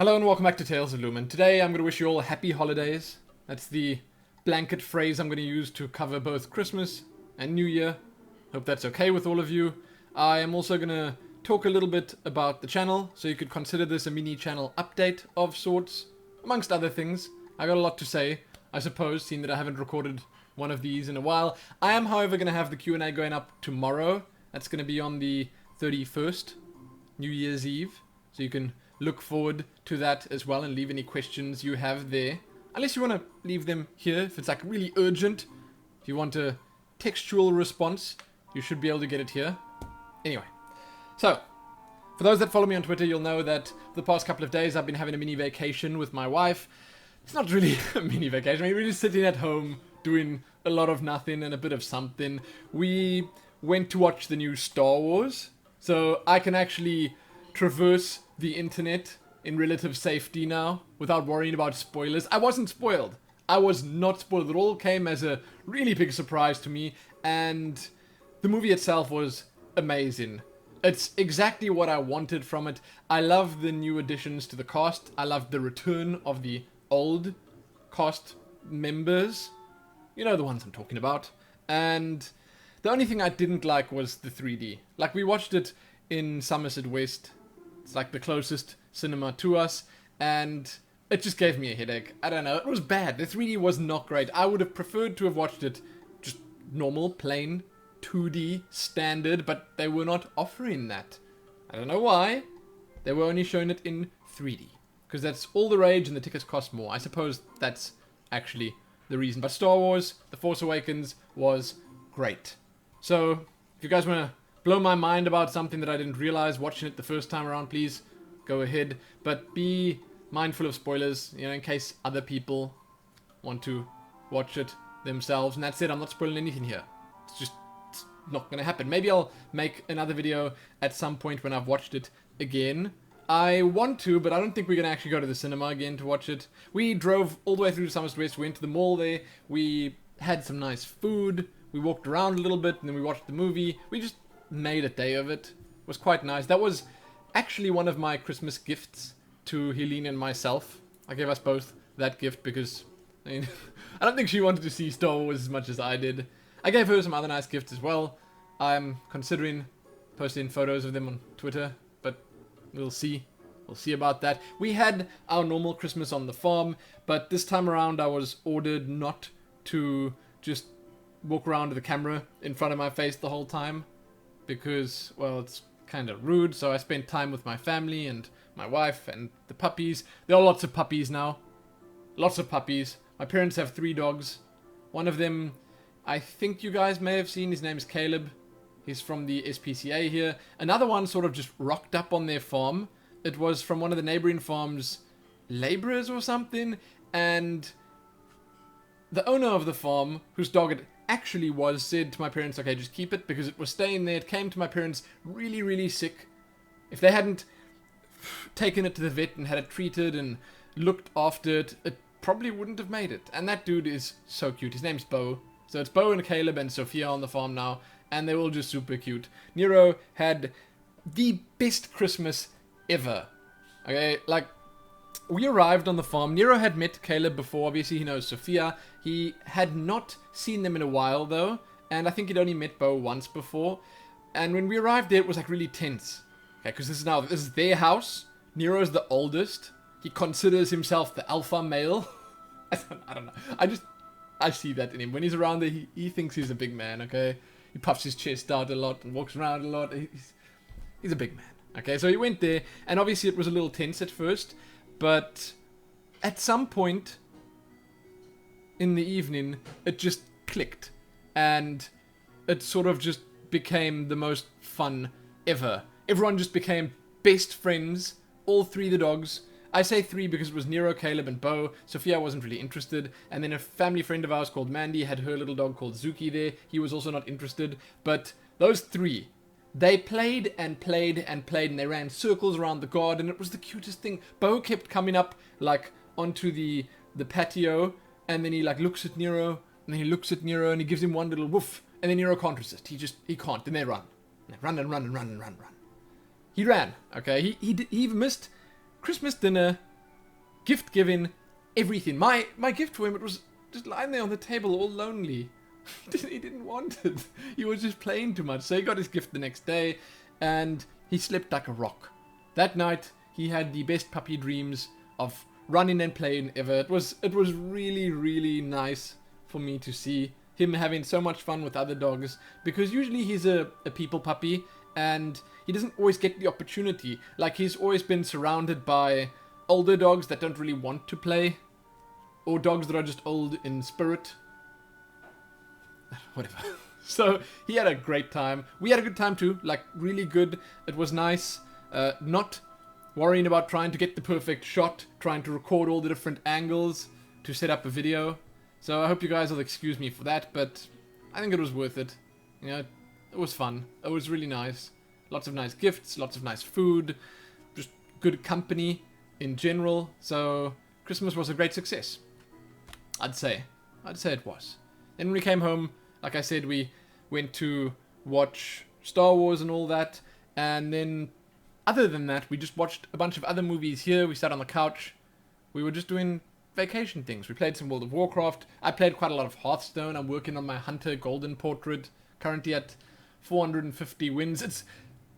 Hello and welcome back to Tales of Lumin. Today I'm going to wish you all happy holidays. That's the blanket phrase I'm going to use to cover both Christmas and New Year. Hope that's okay with all of you. I am also going to talk a little bit about the channel, so you could consider this a mini channel update of sorts, amongst other things. I got a lot to say, I suppose, seeing that I haven't recorded one of these in a while. I am, however, going to have the Q&A going up tomorrow. That's going to be on the 31st, New Year's Eve, so you can look forward to that as well and leave any questions you have there. Unless you want to leave them here, if it's like really urgent. If you want a textual response, you should be able to get it here. Anyway, so, for those that follow me on Twitter, you'll know that for the past couple of days I've been having a mini vacation with my wife. It's not really a mini vacation, I mean, we're just sitting at home doing a lot of nothing and a bit of something. We went to watch the new Star Wars, so I can actually traverse the internet in relative safety now without worrying about spoilers. I wasn't spoiled. I was not spoiled. It all came as a really big surprise to me, and the movie itself was amazing. It's exactly what I wanted from it. I love the new additions to the cast. I love the return of the old cast members. You know the ones I'm talking about. And the only thing I didn't like was the 3D. Like, we watched it in Somerset West. It's like the closest cinema to us, and it just gave me a headache. I don't know, it was bad. The 3D was not great. I would have preferred to have watched it just normal, plain, 2D, standard, but they were not offering that. I don't know why. They were only showing it in 3D, because that's all the rage and the tickets cost more. I suppose that's actually the reason. But Star Wars, The Force Awakens was great. So, if you guys want to blow my mind about something that I didn't realize watching it the first time around, please go ahead. But be mindful of spoilers, you know, in case other people want to watch it themselves. And that's it, I'm not spoiling anything here. It's not going to happen. Maybe I'll make another video at some point when I've watched it again. I want to, but I don't think we're going to actually go to the cinema again to watch it. We drove all the way through to Somerset West, we went to the mall there, we had some nice food, we walked around a little bit, and then we watched the movie. We just made a day of it. It was quite nice. That was actually one of my Christmas gifts to Helene and myself. I gave us both that gift because, I mean, I don't think she wanted to see Star Wars as much as I did. I gave her some other nice gifts as well. I'm considering posting photos of them on Twitter, but we'll see. We'll see about that. We had our normal Christmas on the farm, but this time around I was ordered not to just walk around with the camera in front of my face the whole time, because, well, it's kind of rude. So I spent time with my family and my wife and the puppies. There are lots of puppies now. Lots of puppies. My parents have 3 dogs. One of them, I think you guys may have seen. His name is Caleb. He's from the SPCA here. Another one sort of just rocked up on their farm. It was from one of the neighboring farms' laborers or something. And the owner of the farm, whose dog it actually was, said to my parents, okay, just keep it, because it was staying there. It came to my parents really, really sick. If they hadn't taken it to the vet and had it treated and looked after it, it probably wouldn't have made it. And that dude is so cute. His name's Bo. So it's Bo and Caleb and Sophia on the farm now, and they're all just super cute. Nero had the best Christmas ever. Okay, like, we arrived on the farm. Nero had met Caleb before. Obviously, he knows Sophia. He had not seen them in a while, though. And I think he'd only met Bo once before. And when we arrived there, it was, like, really tense. Okay, because this is their house. Nero's the oldest. He considers himself the alpha male. I don't know. I see that in him. When he's around there, he thinks he's a big man, okay? He puffs his chest out a lot and walks around a lot. He's a big man. Okay, so he went there. And obviously, it was a little tense at first. But at some point in the evening, it just clicked. And it sort of just became the most fun ever. Everyone just became best friends. All 3 of the dogs. I say 3 because it was Nero, Caleb, and Bo. Sophia wasn't really interested. And then a family friend of ours called Mandy had her little dog called Zuki there. He was also not interested. But those 3... they played and played and played, and they ran circles around the garden. It was the cutest thing. Bo kept coming up, like, onto the patio, and then he, like, looks at Nero, and then he looks at Nero, and he gives him one little woof, and then Nero can't resist. He can't. Then they run. And they run and run and run and run and run. He ran, okay? He even missed Christmas dinner gift giving, everything. My gift for him, it was just lying there on the table all lonely. He didn't want it. He was just playing too much. So he got his gift the next day and he slept like a rock. That night he had the best puppy dreams of running and playing ever. It was really, really nice for me to see him having so much fun with other dogs, because usually he's a people puppy and he doesn't always get the opportunity. Like, he's always been surrounded by older dogs that don't really want to play, or dogs that are just old in spirit. Whatever. So he had a great time. We had a good time too, like really good. It was nice, not worrying about trying to get the perfect shot, trying to record all the different angles to set up a video. So I hope you guys will excuse me for that, but I think it was worth it. You know, it was fun. It was really nice. Lots of nice gifts, lots of nice food, just good company in general. So Christmas was a great success. I'd say it was. Then when we came home, like I said, we went to watch Star Wars and all that, and then other than that, we just watched a bunch of other movies here. We sat on the couch. We were just doing vacation things. We played some World of Warcraft. I played quite a lot of Hearthstone. I'm working on my Hunter Golden Portrait, currently at 450 wins. It's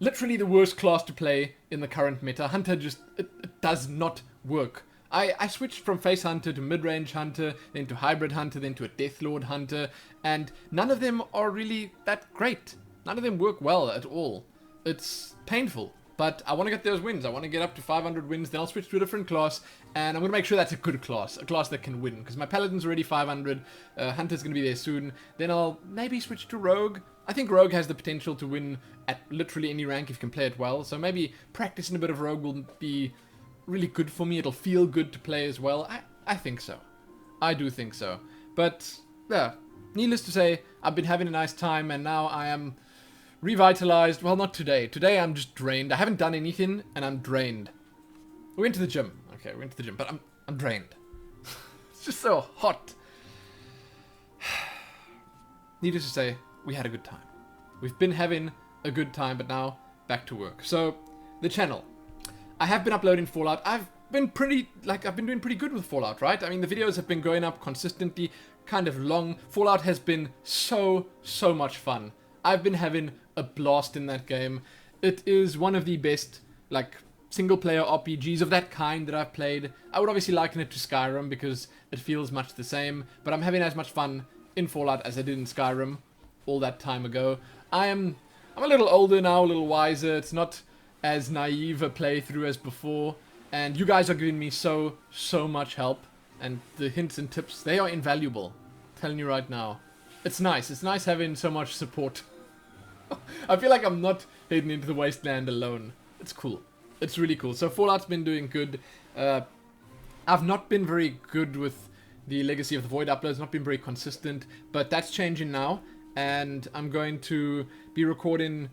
literally the worst class to play in the current meta. Hunter just, it does not work. I switched from Face Hunter to Mid-Range Hunter, then to Hybrid Hunter, then to a Deathlord Hunter, and none of them are really that great. None of them work well at all. It's painful, but I want to get those wins. I want to get up to 500 wins, then I'll switch to a different class, and I'm going to make sure that's a good class, a class that can win, because my Paladin's already 500, Hunter's going to be there soon, then I'll maybe switch to Rogue. I think Rogue has the potential to win at literally any rank if you can play it well, so maybe practicing a bit of Rogue will be really good for me. It'll feel good to play as well. I think so. I do think so. But, yeah, needless to say, I've been having a nice time, and now I am revitalized. Well, not today. Today I'm just drained. I haven't done anything, and I'm drained. We went to the gym. Okay, we went to the gym, but I'm drained. It's just so hot. Needless to say, we had a good time. We've been having a good time, but now back to work. So, the channel. I have been uploading Fallout. I've been doing pretty good with Fallout, right? I mean, the videos have been going up consistently, kind of long. Fallout has been so much fun. I've been having a blast in that game. It is one of the best, like, single-player RPGs of that kind that I've played. I would obviously liken it to Skyrim because it feels much the same, but I'm having as much fun in Fallout as I did in Skyrim all that time ago. I'm a little older now, a little wiser. It's not as naive a playthrough as before, and you guys are giving me so much help, and the hints and tips, they are invaluable. I'm telling you right now. It's nice having so much support. I feel like I'm not heading into the wasteland alone. It's cool. It's really cool. So Fallout's been doing good. I've not been very good with the Legacy of the Void uploads, not been very consistent, but that's changing now, and I'm going to be recording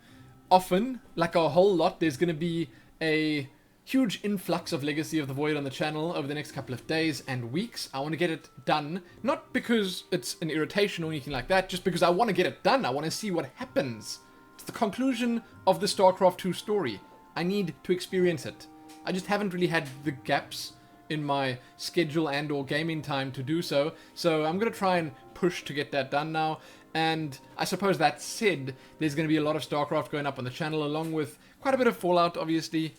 often, like a whole lot. There's going to be a huge influx of Legacy of the Void on the channel over the next couple of days and weeks. I want to get it done, not because it's an irritation or anything like that, just because I want to get it done. I want to see what happens. It's the conclusion of the StarCraft 2 story. I need to experience it. I just haven't really had the gaps in my schedule and or gaming time to do so, so I'm going to try and push to get that done now. And I suppose that said, there's going to be a lot of StarCraft going up on the channel, along with quite a bit of Fallout, obviously.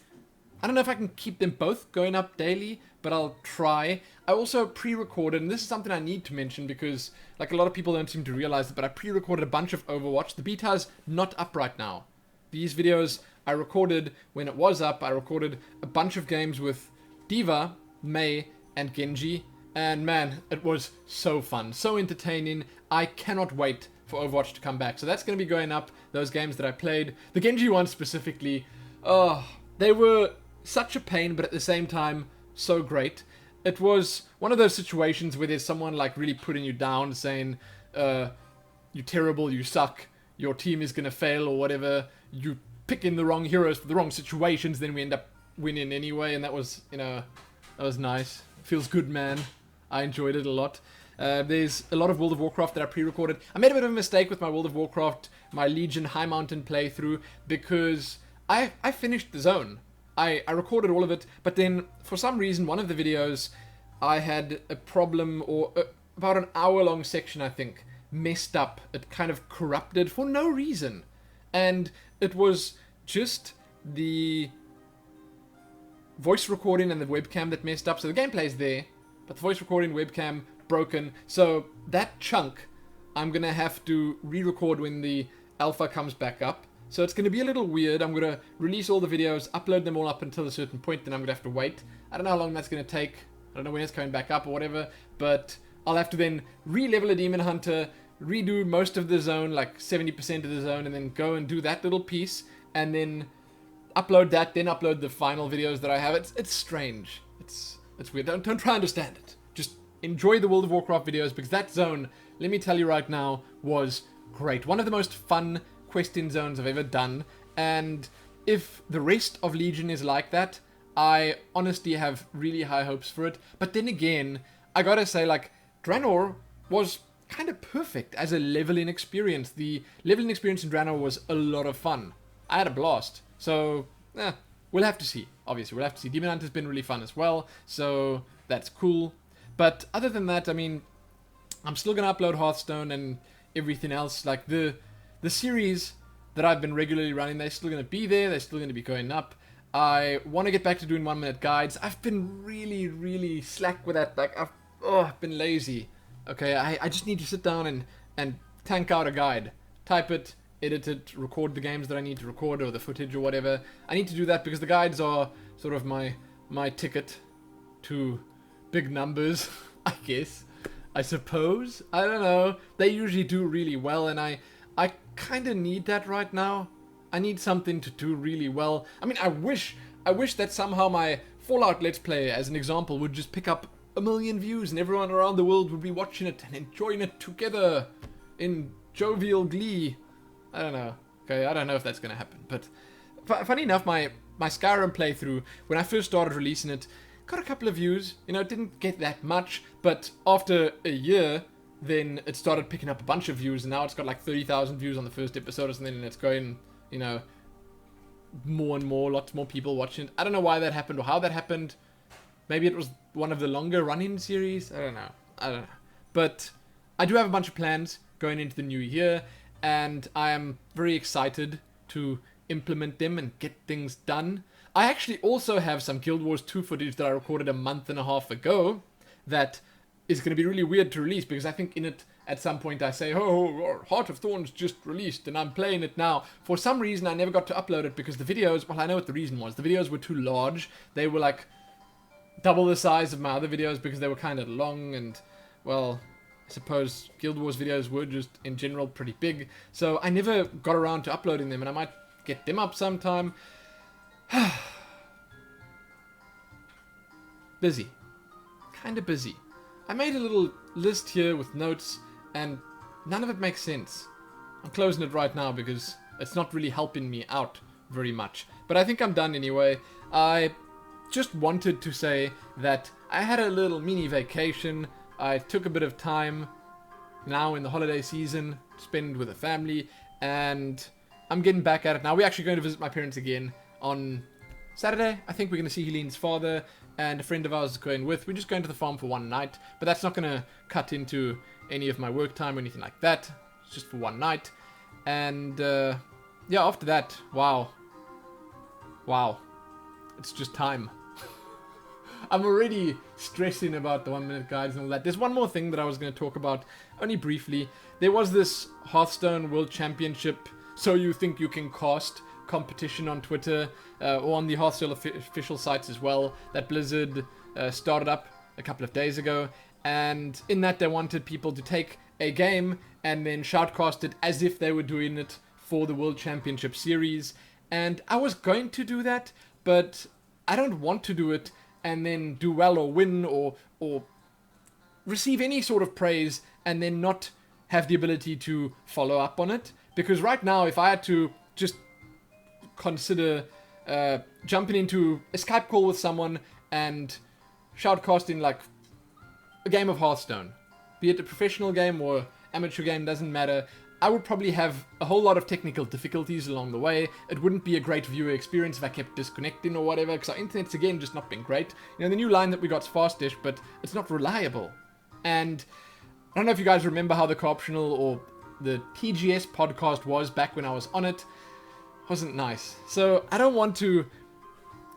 I don't know if I can keep them both going up daily, but I'll try. I also pre-recorded, and this is something I need to mention because, like, a lot of people don't seem to realize it, but I pre-recorded a bunch of Overwatch. The beta's not up right now. These videos I recorded when it was up. I recorded a bunch of games with Diva, Mei, and Genji. And man, it was so fun, so entertaining. I cannot wait for Overwatch to come back. So that's going to be going up, those games that I played. The Genji ones specifically, oh, they were such a pain, but at the same time, so great. It was one of those situations where there's someone like really putting you down, saying, you're terrible, you suck, your team is going to fail or whatever. You pick in the wrong heroes for the wrong situations, then we end up winning anyway. And that was, you know, that was nice. Feels good, man. I enjoyed it a lot. There's a lot of World of Warcraft that I pre-recorded. I made a bit of a mistake with my World of Warcraft, my Legion High Mountain playthrough, because I finished the zone. I recorded all of it, but then for some reason, one of the videos, I had a problem, or about an hour-long section, I think, messed up. It kind of corrupted for no reason. And it was just the voice recording and the webcam that messed up. So the gameplay's there, but the voice recording, webcam, broken. So that chunk, I'm going to have to re-record when the alpha comes back up. So it's going to be a little weird. I'm going to release all the videos, upload them all up until a certain point, then I'm going to have to wait. I don't know how long that's going to take. I don't know when it's coming back up or whatever, but I'll have to then re-level a Demon Hunter, redo most of the zone, like 70% of the zone, and then go and do that little piece, and then upload that, then upload the final videos that I have. It's strange. It's weird. Don't try and understand it. Just enjoy the World of Warcraft videos, because that zone, let me tell you right now, was great. One of the most fun questing zones I've ever done, and if the rest of Legion is like that, I honestly have really high hopes for it. But then again, I gotta say, like, Draenor was kind of perfect as a leveling experience. The leveling experience in Draenor was a lot of fun. I had a blast. So, we'll have to see. Obviously, we'll have to see. Demon Hunter's been really fun as well, so that's cool. But other than that, I mean, I'm still gonna upload Hearthstone and everything else. Like, the series that I've been regularly running, they're still going to be there. They're still going to be going up. I want to get back to doing 1 minute guides. I've been really, really slack with that. Like, I've been lazy. Okay, I just need to sit down and tank out a guide. Type it, edit it, record the games that I need to record, or the footage or whatever. I need to do that because the guides are sort of my ticket to big numbers, I guess. I suppose. I don't know. They usually do really well, and I kind of need that right now. I need something to do really well. I mean, I wish that somehow my Fallout Let's Play, as an example, would just pick up 1 million views and everyone around the world would be watching it and enjoying it together in jovial glee. I don't know. Okay, I don't know if that's going to happen. But funny enough, my Skyrim playthrough, when I first started releasing it, got a couple of views. You know, it didn't get that much, but after a year, then it started picking up a bunch of views, and now it's got like 30,000 views on the first episode, and then it's going, you know, more and more, lots more people watching it. I don't know why that happened or how that happened. Maybe it was one of the longer running series. I don't know. But I do have a bunch of plans going into the new year, and I am very excited to implement them and get things done. I actually also have some Guild Wars 2 footage that I recorded a month and a half ago that is going to be really weird to release, because I think in it at some point I say, oh, Heart of Thorns just released and I'm playing it now. For some reason I never got to upload it because the videos, well, I know what the reason was. The videos were too large. They were like double the size of my other videos because they were kind of long, and, well, I suppose Guild Wars videos were just in general pretty big. So I never got around to uploading them, and I might get them up sometime. Busy. Kind of busy. I made a little list here with notes, and none of it makes sense. I'm closing it right now because it's not really helping me out very much. But I think I'm done anyway. I just wanted to say that I had a little mini vacation. I took a bit of time now in the holiday season to spend with the family, and I'm getting back at it now. We're actually going to visit my parents again on Saturday. I think we're going to see Helene's father, and a friend of ours is going with. We're just going to the farm for one night, but that's not going to cut into any of my work time or anything like that. It's just for one night. And, yeah, after that, wow. It's just time. I'm already stressing about the 1 minute guides and all that. There's one more thing that I was going to talk about, only briefly. There was this Hearthstone World Championship, So You Think You Can Cast competition on Twitter, or on the Hearthstone official sites as well, that Blizzard started up a couple of days ago. And in that, they wanted people to take a game and then shoutcast it as if they were doing it for the World Championship Series. And I was going to do that, but I don't want to do it and then do well or win or receive any sort of praise and then not have the ability to follow up on it. Because right now, if I had to just consider jumping into a Skype call with someone and shoutcasting like a game of Hearthstone, be it a professional game or amateur game, doesn't matter, I would probably have a whole lot of technical difficulties along the way. It wouldn't be a great viewer experience if I kept disconnecting or whatever, because our internet's again just not been great. You know, the new line that we got's fast-ish, but it's not reliable. And I don't know if you guys remember how the Co-optional or the TGS podcast was back when I was on it. Wasn't nice. So I don't want to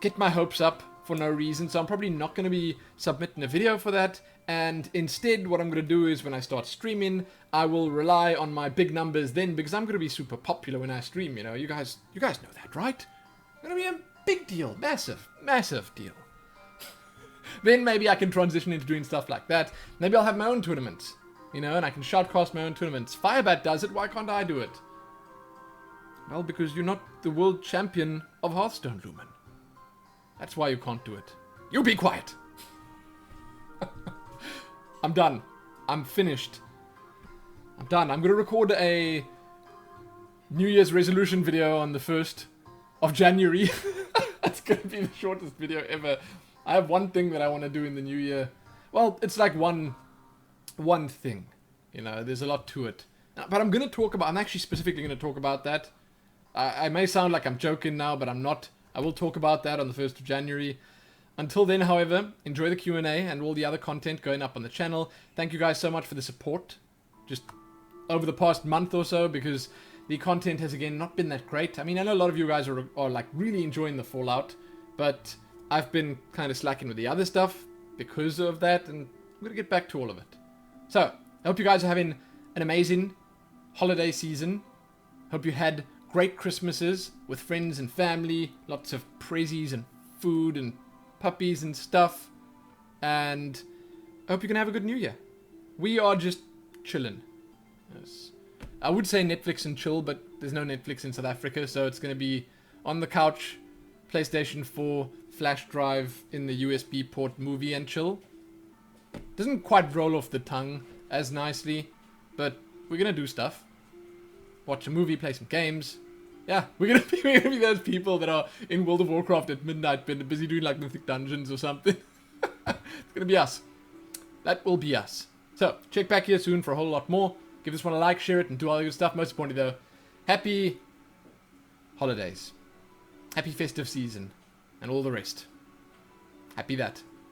get my hopes up for no reason, so I'm probably not going to be submitting a video for that. And instead, what I'm going to do is when I start streaming, I will rely on my big numbers then, because I'm going to be super popular when I stream, you know. You guys know that, right? It's going to be a big deal. Massive deal. Then maybe I can transition into doing stuff like that. Maybe I'll have my own tournaments, you know, and I can shoutcast my own tournaments. Firebat does it, why can't I do it? Well, because you're not the world champion of Hearthstone, Lumin. That's why you can't do it. You be quiet! I'm done. I'm finished. I'm done. I'm gonna record a New Year's resolution video on the 1st of January. It's gonna be the shortest video ever. I have one thing that I want to do in the new year. Well, it's like one thing. You know, there's a lot to it. But I'm actually specifically gonna talk about that. I may sound like I'm joking now, but I'm not. I will talk about that on the 1st of January. Until then, however, enjoy the Q&A and all the other content going up on the channel. Thank you guys so much for the support. Just over the past month or so, because the content has, again, not been that great. I mean, I know a lot of you guys are like, really enjoying the Fallout, but I've been kind of slacking with the other stuff because of that, and I'm going to get back to all of it. So, I hope you guys are having an amazing holiday season. Hope you had great Christmases with friends and family, lots of prezzies and food and puppies and stuff, and I hope you can have a good new year. We are just chilling. Yes. I would say Netflix and chill, but there's no Netflix in South Africa, so it's going to be on the couch, PlayStation 4, flash drive in the USB port, movie and chill. Doesn't quite roll off the tongue as nicely, but we're going to do stuff. Watch a movie, play some games. Yeah, we're gonna be those people that are in World of Warcraft at midnight, but busy doing like Mythic Dungeons or something. It's gonna be us. That will be us. So, check back here soon for a whole lot more. Give this one a like, share it, and do all the good stuff. Most importantly though, happy holidays. Happy festive season. And all the rest. Happy that.